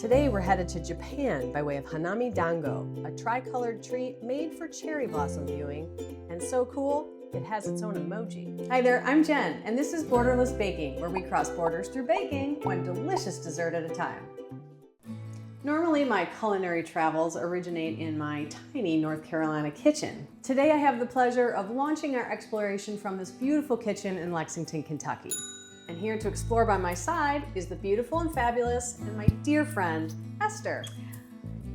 Today we're headed to Japan by way of Hanami Dango, a tri-colored treat made for cherry blossom viewing, and so cool, it has its own emoji. Hi there, I'm Jen, and this is Borderless Baking, where we cross borders through baking, one delicious dessert at a time. Normally my culinary travels originate in my tiny North Carolina kitchen. Today I have the pleasure of launching our exploration from this beautiful kitchen in Lexington, Kentucky. And here to explore by my side is the beautiful and fabulous and my dear friend, Esther.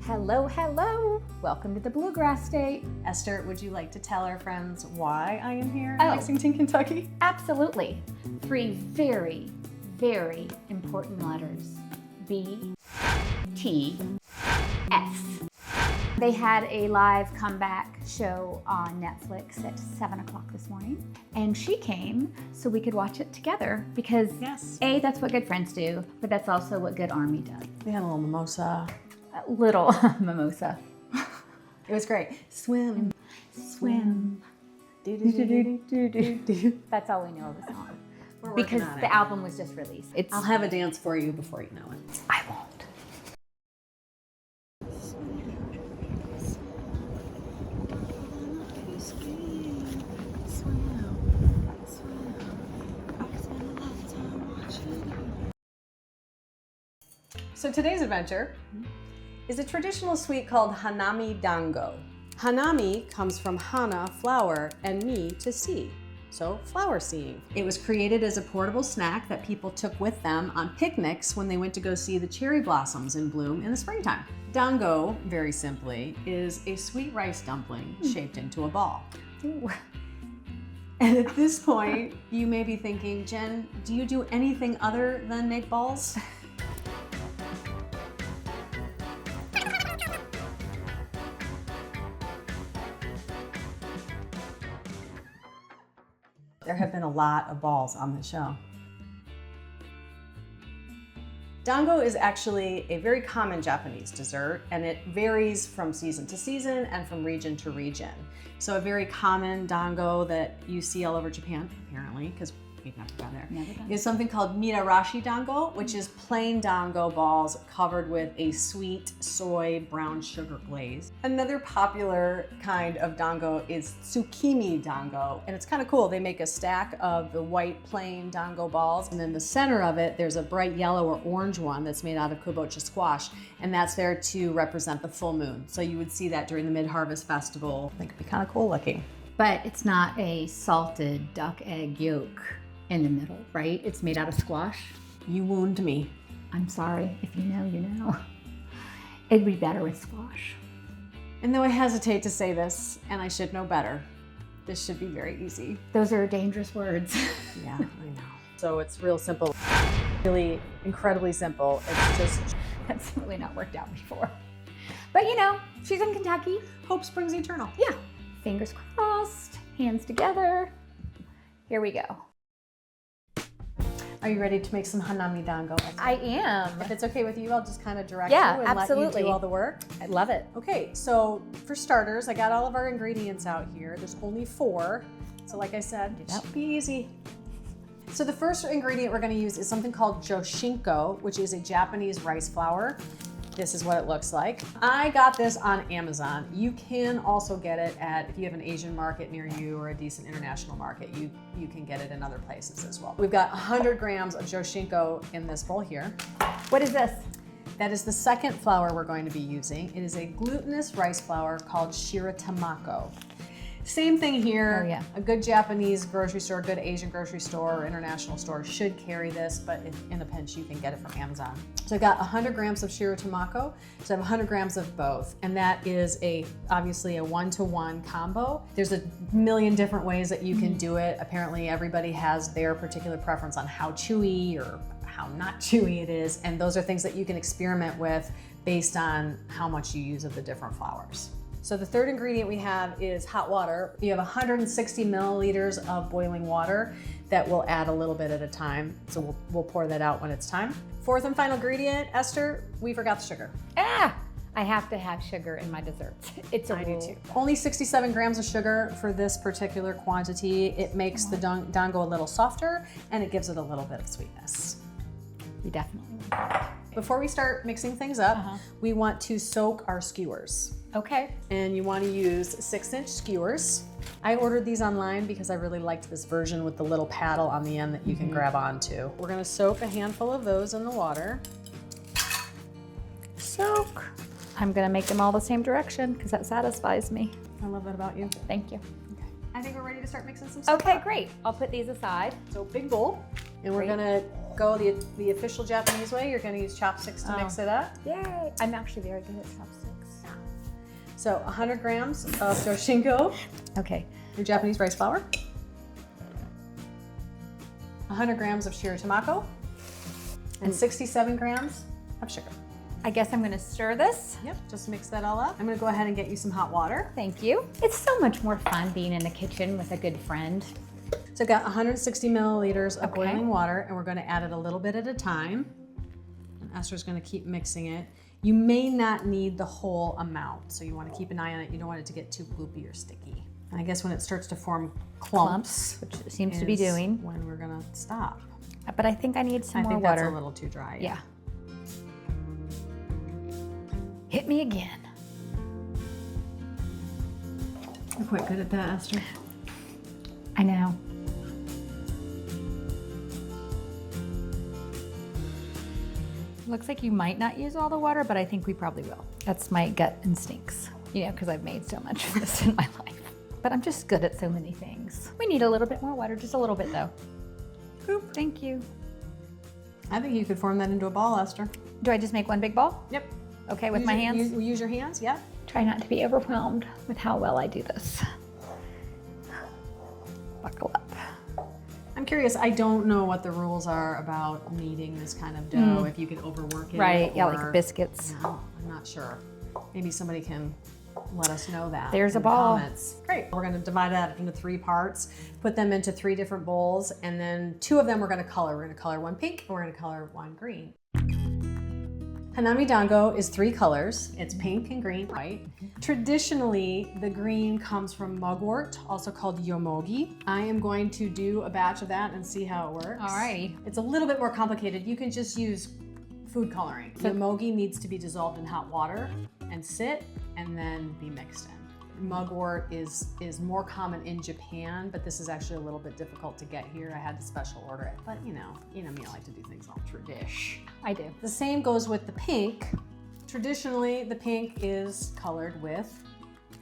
Hello, hello. Welcome to the Bluegrass State. Esther, would you like to tell our friends why I am here in Lexington, Kentucky? Absolutely. 3 very, very important letters. B, T, S. They had a live comeback show on Netflix at 7 o'clock this morning, and she came so we could watch it together because A, that's what good friends do, but that's also what good Army does. We had a little mimosa. A little mimosa. It was great. Swim, swim. That's all we know of the song. Because the album was just released. I'll have a dance for you before you know it. I won't. So today's adventure is a traditional sweet called Hanami Dango. Hanami comes from hana, flower, and mi, to see. So flower seeing. It was created as a portable snack that people took with them on picnics when they went to go see the cherry blossoms in bloom in the springtime. Dango, very simply, is a sweet rice dumpling shaped into a ball. Ooh. And at this point, you may be thinking, Jen, do you do anything other than make balls? There have been a lot of balls on the show. Dango is actually a very common Japanese dessert, and it varies from season to season and from region to region. So a very common dango that you see all over Japan, apparently, because we've never gone there, is something called mirarashi dango, which is plain dango balls covered with a sweet soy brown sugar glaze. Another popular kind of dango is tsukimi dango, and it's kind of cool. They make a stack of the white plain dango balls, and in the center of it, there's a bright yellow or orange one that's made out of kabocha squash, and that's there to represent the full moon. So you would see that during the mid-harvest festival. I think it'd be kind of cool looking. But it's not a salted duck egg yolk in the middle, right? It's made out of squash. You wound me. I'm sorry. If you know, you know. It'd be better with squash. And though I hesitate to say this, and I should know better, this should be very easy. Those are dangerous words. Yeah, I know. So it's real simple. Really incredibly simple. It's just... That's really not worked out before. But you know, she's in Kentucky. Hope springs eternal. Yeah. Fingers crossed, hands together. Here we go. Are you ready to make some Hanami Dango? I am. If it's okay with you, I'll just kind of direct you and absolutely. let you do all the work. I love it. Okay, so for starters, I got all of our ingredients out here. There's only 4. So like I said, it should be easy. So the first ingredient we're going to use is something called joshinko, which is a Japanese rice flour. This is what it looks like. I got this on Amazon. You can also get it if you have an Asian market near you or a decent international market, you can get it in other places as well. We've got 100 grams of joshinko in this bowl here. What is this? That is the second flour we're going to be using. It is a glutinous rice flour called shiratamako. Same thing here. Oh, yeah. A good Japanese grocery store, good Asian grocery store or international store should carry this, but if in a pinch, you can get it from Amazon. So I've got 100 grams of shiratamako, so I have 100 grams of both, and that is obviously a 1-to-1 combo. There's a million different ways that you can do it. Apparently everybody has their particular preference on how chewy or how not chewy it is, and those are things that you can experiment with based on how much you use of the different flours. So the third ingredient we have is hot water. You have 160 milliliters of boiling water that we'll add a little bit at a time. So we'll pour that out when it's time. Fourth and final ingredient, Esther, we forgot the sugar. I have to have sugar in my desserts. It's a rule. I do too. Only 67 grams of sugar for this particular quantity. It makes the dango a little softer and it gives it a little bit of sweetness. We definitely want that. Before we start mixing things up, Uh-huh. we want to soak our skewers. Okay. And you want to use 6-inch skewers. I ordered these online because I really liked this version with the little paddle on the end that you can grab onto. We're gonna soak a handful of those in the water. Soak. I'm gonna make them all the same direction because that satisfies me. I love that about you. Thank you. Okay. I think we're ready to start mixing some stuff Okay, up. great. I'll put these aside. So big bowl. And we're Great. gonna go the official Japanese way. You're gonna use chopsticks to mix it up. Yay. I'm actually very good at chopsticks. So 100 grams of doshinko, Okay. your Japanese rice flour. 100 grams of shiratamako. And 67 grams of sugar. I guess I'm gonna stir this. Yep, just mix that all up. I'm gonna go ahead and get you some hot water. Thank you. It's so much more fun being in the kitchen with a good friend. So I've got 160 milliliters of Okay. boiling water, and we're gonna add it a little bit at a time. And Esther's gonna keep mixing it. You may not need the whole amount, so you wanna keep an eye on it. You don't want it to get too gloopy or sticky. And I guess when it starts to form clumps, Which it seems to be is doing. when we're gonna stop. But I think I need some I more think water. that's a little too dry. Yeah. Hit me again. You're quite good at that, Esther. I know. Looks like you might not use all the water, but I think we probably will. That's my gut instincts, you know, because I've made so much of this in my life. But I'm just good at so many things. We need a little bit more water, just a little bit though. Oop, thank you. I think you could form that into a ball, Esther. Do I just make one big ball? Yep. Okay, with my hands? Use your hands, yeah. Try not to be overwhelmed with how well I do this. Buckle up. I'm curious, I don't know what the rules are about kneading this kind of dough, if you could overwork it. Right, yeah, or- like biscuits. No, I'm not sure. Maybe somebody can let us know that. There's in a the ball. Comments. Great. We're going to divide that into 3 parts, put them into 3 different bowls, and then 2 of them we're going to color. We're going to color one pink and we're going to color one green. Hanami Dango is 3 colors. It's pink and green, white. Traditionally, the green comes from mugwort, also called yomogi. I am going to do a batch of that and see how it works. Alrighty. It's a little bit more complicated. You can just use food coloring. Yomogi needs to be dissolved in hot water and sit and then be mixed in. Mugwort is more common in Japan, but this is actually a little bit difficult to get here. I had to special order it, but you know me, I like to do things all tradish. I do. The same goes with the pink. Traditionally, the pink is colored with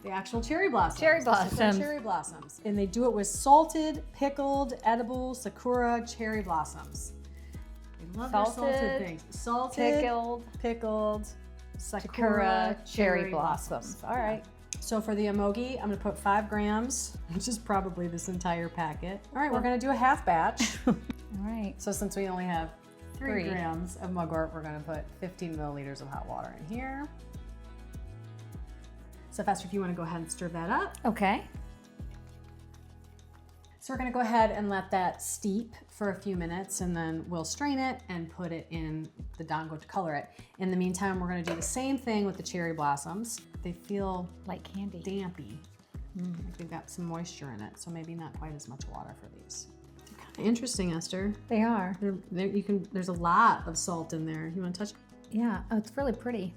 the actual cherry blossoms. Cherry the Sakura blossoms. cherry blossoms. And they do it with salted, pickled, edible Sakura cherry blossoms. They love their salted things. Salted, pickled, Sakura cherry blossoms. All right. So for the emogi, I'm gonna put 5 grams, which is probably this entire packet. All right, we're gonna do a half batch. All right. So since we only have 3 3. grams of mugwort, we're gonna put 15 milliliters of hot water in here. So Esther, if you wanna go ahead and stir that up. Okay. So we're gonna go ahead and let that steep for a few minutes, and then we'll strain it and put it in the dango to color it. In the meantime, we're gonna do the same thing with the cherry blossoms. They feel Like candy. dampy. Like they've got some moisture in it, so maybe not quite as much water for these. Interesting, Esther. They are. There's a lot of salt in there. You want to touch? Yeah. Oh, it's really pretty.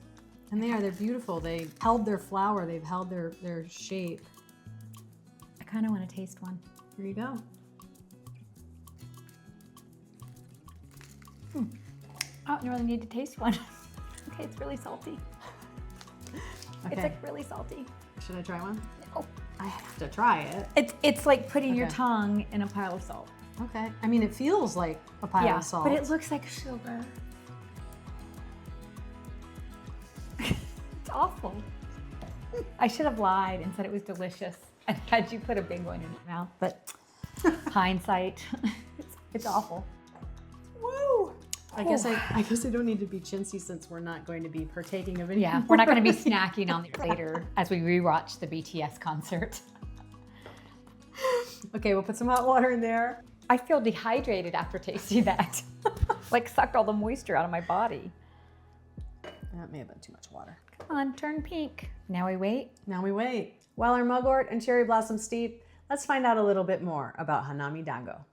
And they're beautiful. They held their flower. They've held their shape. I kind of want to taste one. Here you go. Oh, you really need to taste one. Okay, it's really salty. Okay. It's like really salty. Should I try one? Oh. I have to try it. It's like putting your Okay. tongue in a pile of salt. Okay. I mean, it feels like a pile of salt. but it looks like sugar. It's awful. I should have lied and said it was delicious and had you put a big one in your mouth, but hindsight, it's awful. Woo! I guess I don't need to be chintzy since we're not going to be partaking of any. Yeah, we're not going to be snacking on it later as we rewatch the BTS concert. Okay, we'll put some hot water in there. I feel dehydrated after tasting that. Like sucked all the moisture out of my body. That may have been too much water. Come on, turn pink. Now we wait. Now we wait. While our mugwort and cherry blossom steep, let's find out a little bit more about Hanami Dango.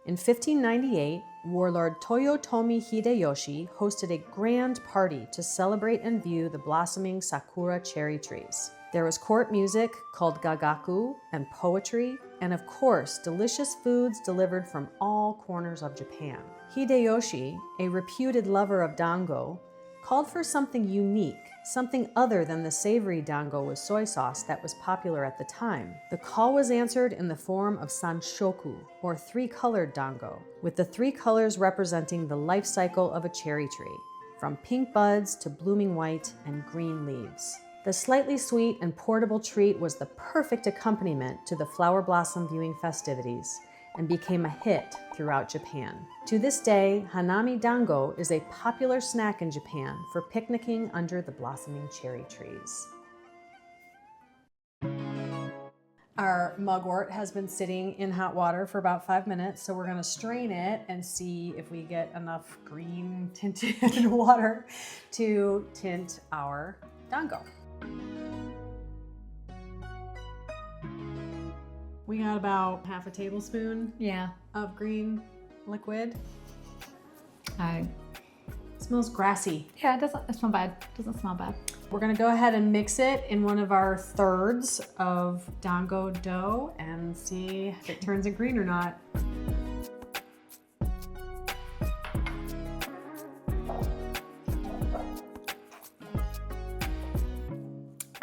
In 1598, warlord Toyotomi Hideyoshi hosted a grand party to celebrate and view the blossoming sakura cherry trees. There was court music called gagaku and poetry, and of course, delicious foods delivered from all corners of Japan. Hideyoshi, a reputed lover of dango, called for something unique, something other than the savory dango with soy sauce that was popular at the time. The call was answered in the form of sanshoku, or three-colored dango, with the three colors representing the life cycle of a cherry tree, from pink buds to blooming white and green leaves. The slightly sweet and portable treat was the perfect accompaniment to the flower blossom viewing festivities and became a hit throughout Japan. To this day, Hanami Dango is a popular snack in Japan for picnicking under the blossoming cherry trees. Our mugwort has been sitting in hot water for about 5 minutes, so we're gonna strain it and see if we get enough green tinted water to tint our dango. We got about half a tablespoon of green liquid. It smells grassy. Yeah, it doesn't smell bad. Doesn't smell bad. We're gonna go ahead and mix it in one of our thirds of dango dough and see if it turns it green or not.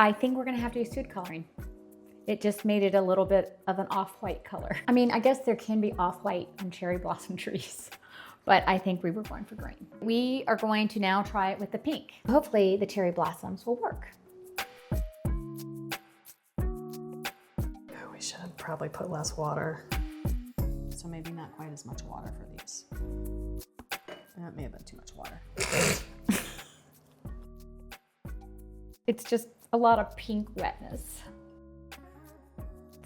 I think we're gonna have to use food coloring. It just made it a little bit of an off-white color. I mean, I guess there can be off-white on cherry blossom trees, but I think we were going for green. We are going to now try it with the pink. Hopefully the cherry blossoms will work. We should probably put less water. So maybe not quite as much water for these. That may have been too much water. It's just a lot of pink wetness.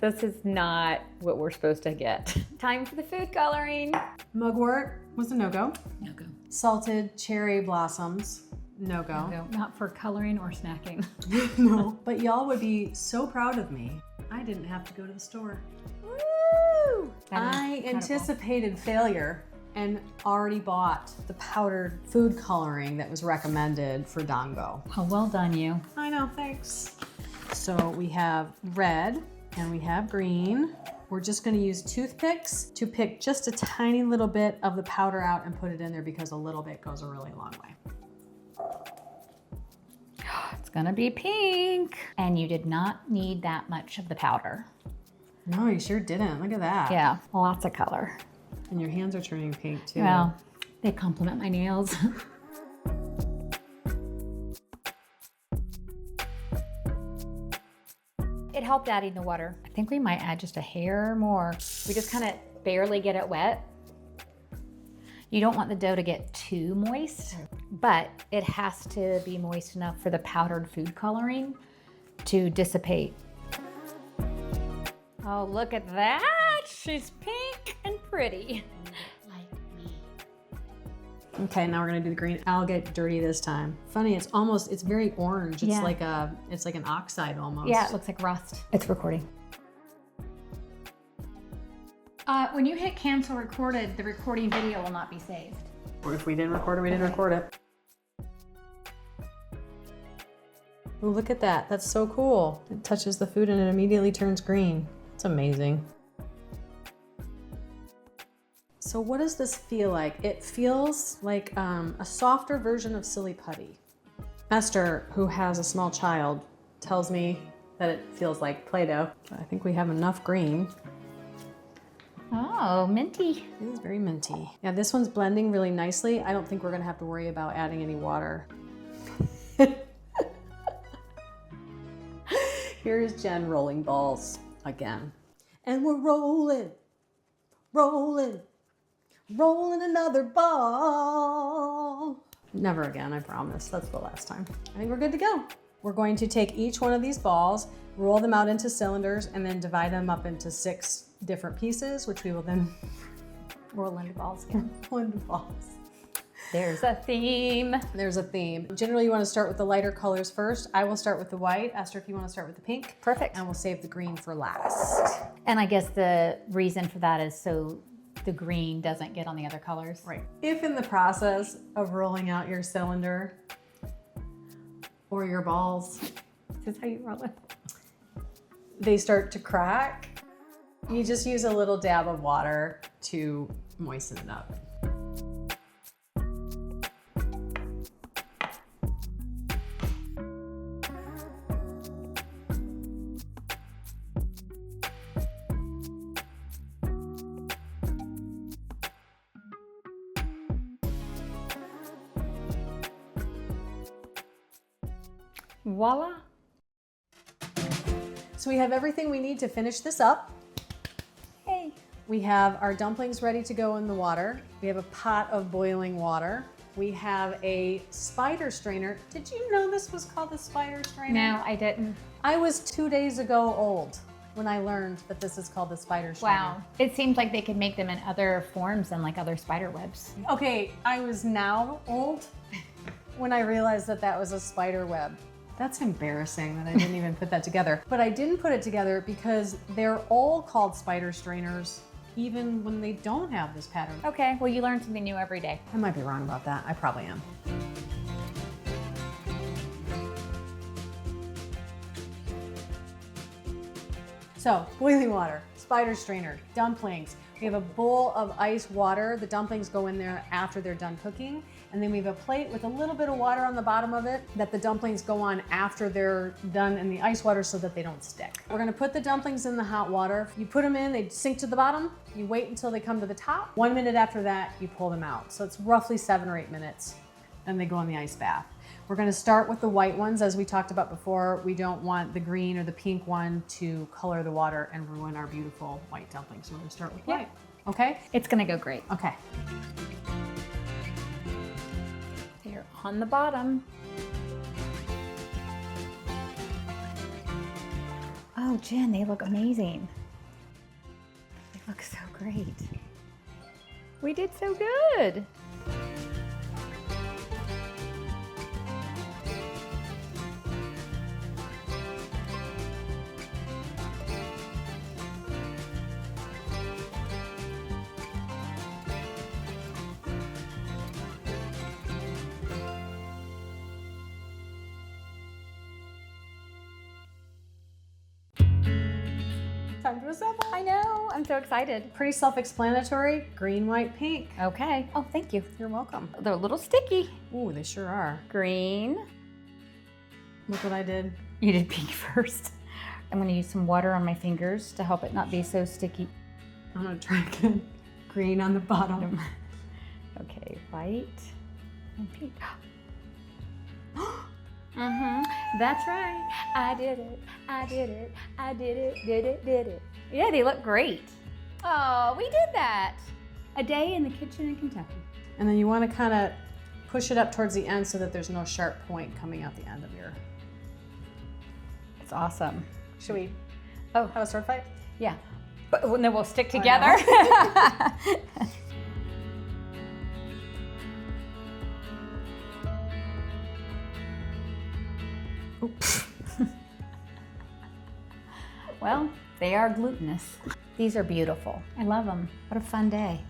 This is not what we're supposed to get. Time for the food coloring. Mugwort was a no-go. No-go. Salted cherry blossoms, no-go. No-go. Not for coloring or snacking. No, but y'all would be so proud of me. I didn't have to go to the store. Woo! I anticipated failure and already bought the powdered food coloring that was recommended for dango. Oh, well done, you. I know, thanks. So we have red and we have green. We're just gonna use toothpicks to pick just a tiny little bit of the powder out and put it in there because a little bit goes a really long way. It's gonna be pink. And you did not need that much of the powder. No, you sure didn't. Look at that. Yeah, lots of color. And your hands are turning pink too. Well, they complement my nails. It helped adding the water. I think we might add just a hair more. We just kind of barely get it wet. You don't want the dough to get too moist, but it has to be moist enough for the powdered food coloring to dissipate. Oh, look at that. She's pink and pretty. Like me. Okay, now we're gonna do the green. I'll get dirty this time. Funny, it's very orange. It's like an oxide almost. Yeah, it looks like rust. It's recording. When you hit cancel recorded, the recording video will not be saved. Or if we didn't record it, we didn't record it. Oh, look at that. That's so cool. It touches the food and it immediately turns green. It's amazing. So what does this feel like? It feels like a softer version of silly putty. Esther, who has a small child, tells me that it feels like Play-Doh. I think we have enough green. Oh, minty. It is very minty. Yeah, this one's blending really nicely. I don't think we're gonna have to worry about adding any water. Here's Jen rolling balls again. And we're rolling another ball. Never again, I promise. That's the last time. I think we're good to go. We're going to take each one of these balls, roll them out into cylinders, and then divide them up into 6 different pieces, which we will then Roll into balls again. roll into balls. There's a theme. There's a theme. Generally, you want to start with the lighter colors first. I will start with the white. Esther, if you want to start with the pink. Perfect. And we'll save the green for last. And I guess the reason for that is so the green doesn't get on the other colors. Right. If in the process of rolling out your cylinder or your balls, Is this how you roll it? they start to crack, you just use a little dab of water to moisten it up. Voila. So we have everything we need to finish this up. Hey. We have our dumplings ready to go in the water. We have a pot of boiling water. We have a spider strainer. Did you know this was called the spider strainer? No, I didn't. I was 2 days ago old when I learned that this is called the spider strainer. Wow. It seems like they could make them in other forms than like other spider webs. Okay, I was now old when I realized that that was a spider web. That's embarrassing that I didn't even put that together. But I didn't put it together because they're all called spider strainers, even when they don't have this pattern. Okay, well, you learn something new every day. I might be wrong about that. I probably am. So, boiling water, spider strainer, dumplings. We have a bowl of ice water. The dumplings go in there after they're done cooking. And then we have a plate with a little bit of water on the bottom of it that the dumplings go on after they're done in the ice water so that they don't stick. We're gonna put the dumplings in the hot water. You put them in, they sink to the bottom. You wait until they come to the top. 1 minute after that, you pull them out. So it's roughly 7 or 8 minutes. Then they go in the ice bath. We're gonna start with the white ones. As we talked about before, we don't want the green or the pink one to color the water and ruin our beautiful white dumplings. So we're gonna start with white, okay? It's gonna go great. Okay. They're on the bottom. Oh, Jen, they look amazing. They look so great. We did so good. Time to assemble. I know, I'm so excited. Pretty self-explanatory, green, white, pink. Okay. Oh, thank you. You're welcome. They're a little sticky. Ooh, they sure are. Green. Look what I did. You did pink first. I'm gonna use some water on my fingers to help it not be so sticky. I'm gonna try again. Green on the bottom. Okay, white and pink. That's right. I did it. I did it. I did it. Did it. Yeah, they look great. Oh, we did that. A day in the kitchen in Kentucky. And then you want to kind of push it up towards the end so that there's no sharp point coming out the end of your. It's awesome. Should we Oh, have a sword fight? yeah. But then we'll stick together. Oops. Well, they are glutinous. These are beautiful. I love them. What a fun day.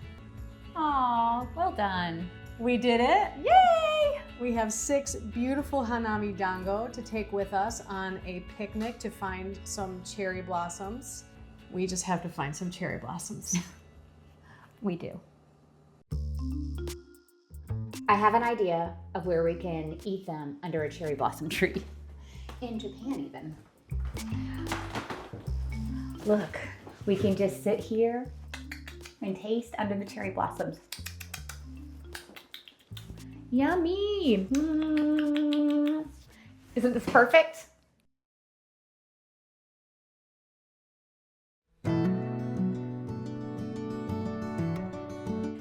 Aw, well done. We did it. Yay! We have 6 beautiful Hanami Dango to take with us on a picnic to find some cherry blossoms. We just have to find some cherry blossoms. We do. I have an idea of where we can eat them under a cherry blossom tree. In Japan even. Look, we can just sit here and taste under the cherry blossoms. Yummy! Isn't this perfect?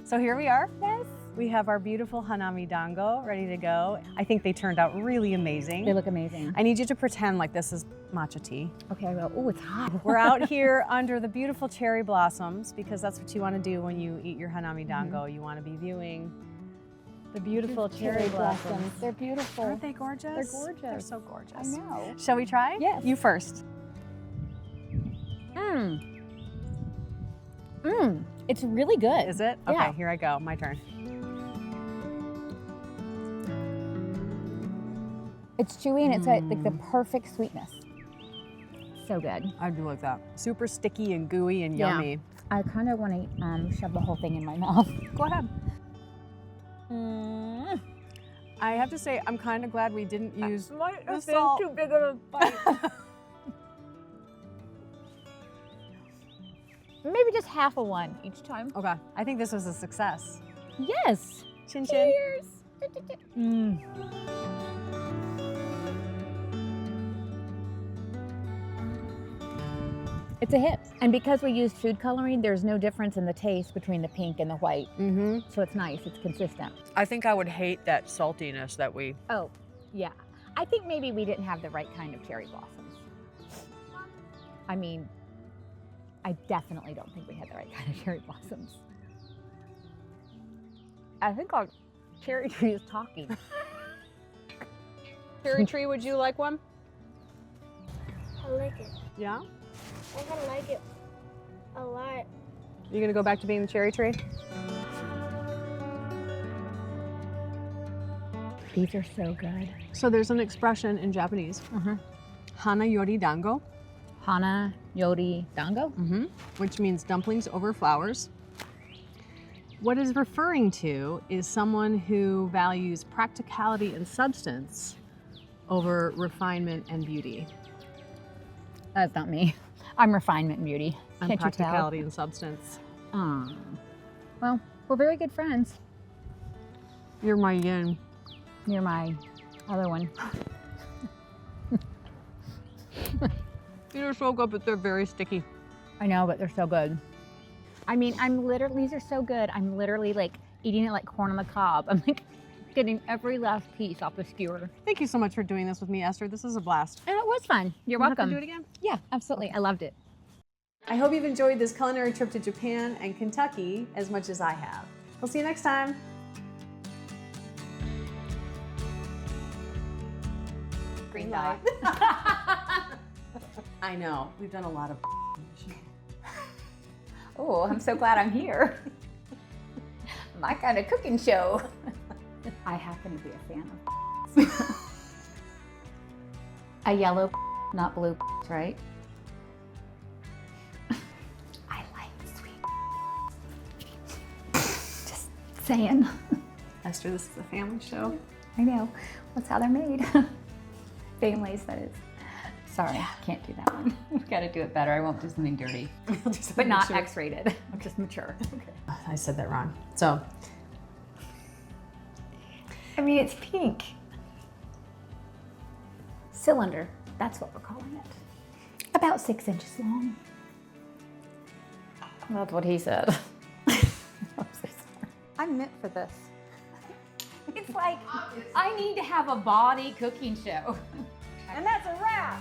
So here we are. Yes. We have our beautiful Hanami Dango ready to go. I think they turned out really amazing. They look amazing. I need you to pretend like this is matcha tea. Okay, I will. Oh, it's hot. We're out here under the beautiful cherry blossoms because that's what you want to do when you eat your Hanami Dango. You want to be viewing the beautiful cherry blossoms. They're beautiful. Aren't they gorgeous? They're gorgeous. They're so gorgeous. I know. Shall we try? Yes. You first. It's really good. Is it? Yeah. Okay, here I go. My turn. It's chewy and it's like the perfect sweetness. So good. I do like that. Super sticky and gooey and Yeah. yummy. I kind of want to shove the whole thing in my mouth. Go ahead. I have to say, I'm kind of glad we didn't use the salt. too big of a bite. Maybe just half of one each time. Okay, I think this was a success. Yes. Chin chin. Cheers. It's a hit. And because we used food coloring, there's no difference in the taste between the pink and the white. So it's nice, it's consistent. I think I would hate that saltiness that we... Oh, yeah. I think maybe we didn't have the right kind of cherry blossoms. I mean, I definitely don't think we had the right kind of cherry blossoms. I think our cherry tree is talking. Cherry tree, would you like one? I like it. Yeah? I kind of like it a lot. You gonna go back to being the cherry tree? These are so good. So there's an expression in Japanese, Hanami Dango, Hanami Dango? which means dumplings over flowers. What it's referring to is someone who values practicality and substance over refinement and beauty. That's not me. I'm refinement and beauty. And Can't you tell? practicality and substance. Well, we're very good friends. You're my yin. You're my other one. These are so good, but they're very sticky. I know, but they're so good. I mean, these are so good. I'm literally like eating it like corn on the cob. I'm like getting every last piece off the skewer. Thank you so much for doing this with me, Esther. This is a blast. And it was fun. You're We'll have welcome. to do it again? Yeah, absolutely. I loved it. I hope you've enjoyed this culinary trip to Japan and Kentucky as much as I have. We'll see you next time. Green dot. I know. We've done a lot of Oh, I'm so glad I'm here. My kind of cooking show. I happen to be a fan of a yellow, not blue, right? I like sweet. Just saying. Esther, this is a family show. I know. That's how they're made. Families, that is. Sorry, can't do that one. We've got to do it better. I won't do something dirty. But not X-rated, just mature. Okay. I said that wrong. So, I mean, it's pink. Cylinder, that's what we're calling it. About 6 inches long. That's what he said. I'm so sorry. I'm meant for this. It's like, I need to have a body cooking show. And that's a wrap.